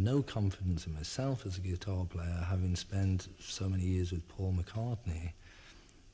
no confidence in myself as a guitar player, having spent so many years with Paul McCartney,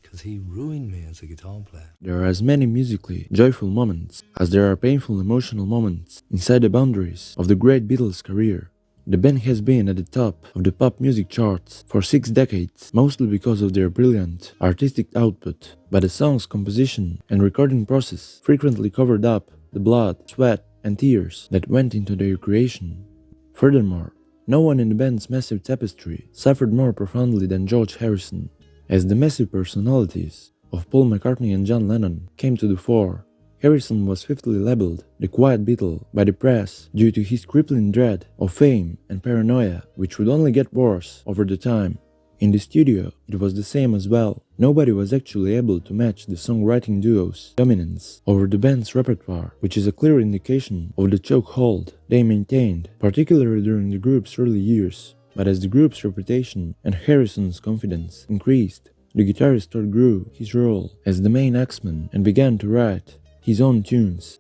because he ruined me as a guitar player. There are as many musically joyful moments as there are painful emotional moments inside the boundaries of the great Beatles' career. The band has been at the top of the pop music charts for 6 decades, mostly because of their brilliant artistic output, but the song's composition and recording process frequently covered up the blood, sweat, and tears that went into their creation. Furthermore, no one in the band's massive tapestry suffered more profoundly than George Harrison, as the massive personalities of Paul McCartney and John Lennon came to the fore. Harrison was swiftly labeled the Quiet Beatle by the press due to his crippling dread of fame and paranoia, which would only get worse over the time. In the studio, it was the same as well. Nobody was actually able to match the songwriting duo's dominance over the band's repertoire, which is a clear indication of the chokehold they maintained, particularly during the group's early years. But as the group's reputation and Harrison's confidence increased, the guitarist outgrew his role as the main axeman and began to write his own tunes.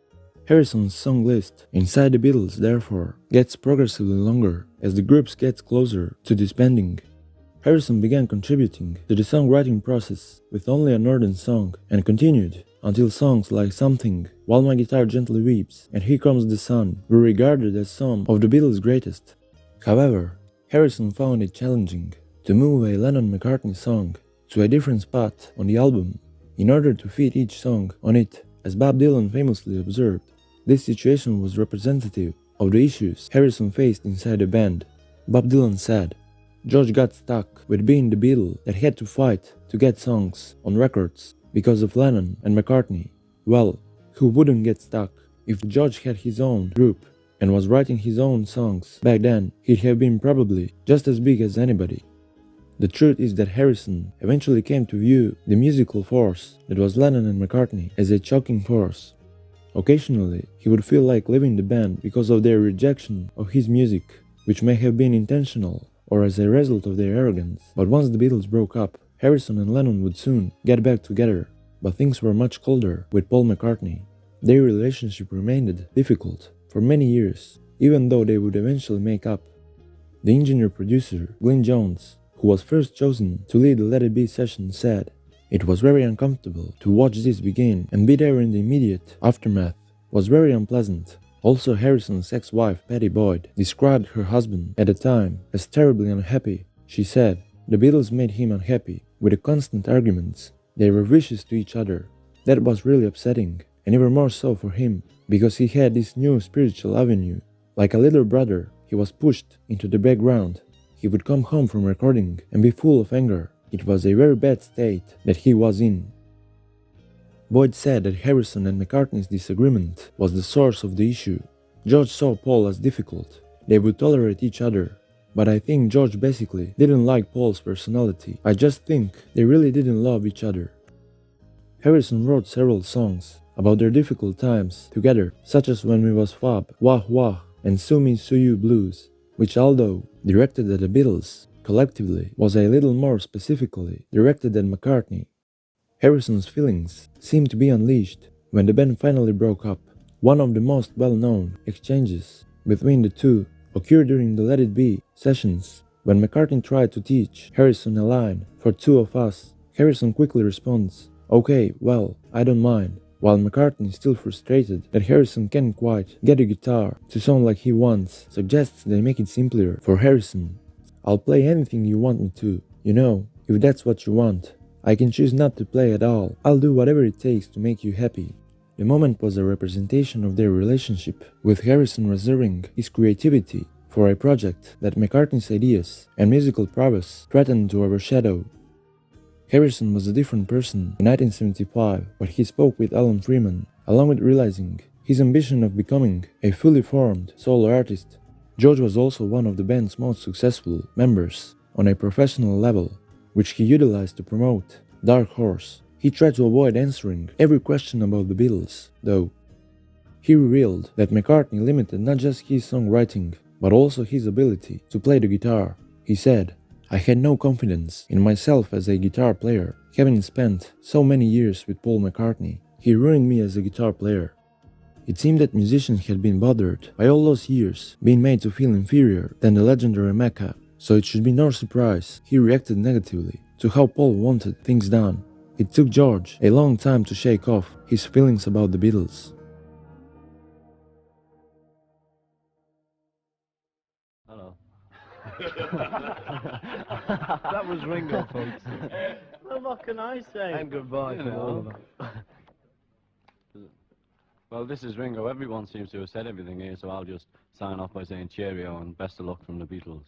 Harrison's song list inside the Beatles therefore gets progressively longer as the group gets closer to disbanding. Harrison began contributing to the songwriting process with only a northern song and continued until songs like Something, While My Guitar Gently Weeps, and Here Comes the Sun were regarded as some of the Beatles' greatest. However, Harrison found it challenging to move a Lennon-McCartney song to a different spot on the album in order to fit each song on it. As Bob Dylan famously observed, this situation was representative of the issues Harrison faced inside the band. Bob Dylan said, "George got stuck with being the Beatle that had to fight to get songs on records because of Lennon and McCartney. Well, who wouldn't get stuck? If George had his own group and was writing his own songs back then, he'd have been probably just as big as anybody." The truth is that Harrison eventually came to view the musical force that was Lennon and McCartney as a choking force. Occasionally, he would feel like leaving the band because of their rejection of his music, which may have been intentional or as a result of their arrogance. But once the Beatles broke up, Harrison and Lennon would soon get back together. But things were much colder with Paul McCartney. Their relationship remained difficult for many years, even though they would eventually make up. The engineer-producer, Glyn Jones, who was first chosen to lead the Let It Be session, said, "It was very uncomfortable to watch this begin and be there in the immediate aftermath. Was very unpleasant." Also, Harrison's ex-wife, Pattie Boyd, described her husband at the time as terribly unhappy. She said, "The Beatles made him unhappy with the constant arguments. They were vicious to each other. That was really upsetting, and even more so for him, because he had this new spiritual avenue. Like a little brother, he was pushed into the background. He would come home from recording and be full of anger. It was a very bad state that he was in." Boyd said that Harrison and McCartney's disagreement was the source of the issue. George saw Paul as difficult. They would tolerate each other. But I think George basically didn't like Paul's personality. I just think they really didn't love each other. Harrison wrote several songs about their difficult times together, such as When We Was Fab, Wah Wah, and Sue Me Sue You Blues, which, although directed at the Beatles, collectively was a little more specifically directed at McCartney. Harrison's feelings seemed to be unleashed when the band finally broke up. One of the most well-known exchanges between the two occurred during the Let It Be sessions, when McCartney tried to teach Harrison a line for Two of Us. Harrison quickly responds, "Okay, well, I don't mind," while McCartney, still frustrated that Harrison can't quite get a guitar to sound like he wants, suggests they make it simpler for Harrison. "I'll play anything you want me to, if that's what you want. I can choose not to play at all. I'll do whatever it takes to make you happy." The moment was a representation of their relationship, with Harrison reserving his creativity for a project that McCartney's ideas and musical prowess threatened to overshadow. Harrison was a different person in 1975 when he spoke with Alan Freeman, along with realizing his ambition of becoming a fully formed solo artist. George was also one of the band's most successful members on a professional level, which he utilized to promote Dark Horse. He tried to avoid answering every question about the Beatles, though. He revealed that McCartney limited not just his songwriting, but also his ability to play the guitar. He said, "I had no confidence in myself as a guitar player, having spent so many years with Paul McCartney. He ruined me as a guitar player." It seemed that musicians had been bothered by all those years being made to feel inferior than the legendary Mecca, so it should be no surprise he reacted negatively to how Paul wanted things done. It took George a long time to shake off his feelings about the Beatles. Hello. That was Ringo, folks. Well, what can I say? And goodbye You from all know. of us. Well, this is Ringo. Everyone seems to have said everything here, so I'll just sign off by saying cheerio and best of luck from the Beatles.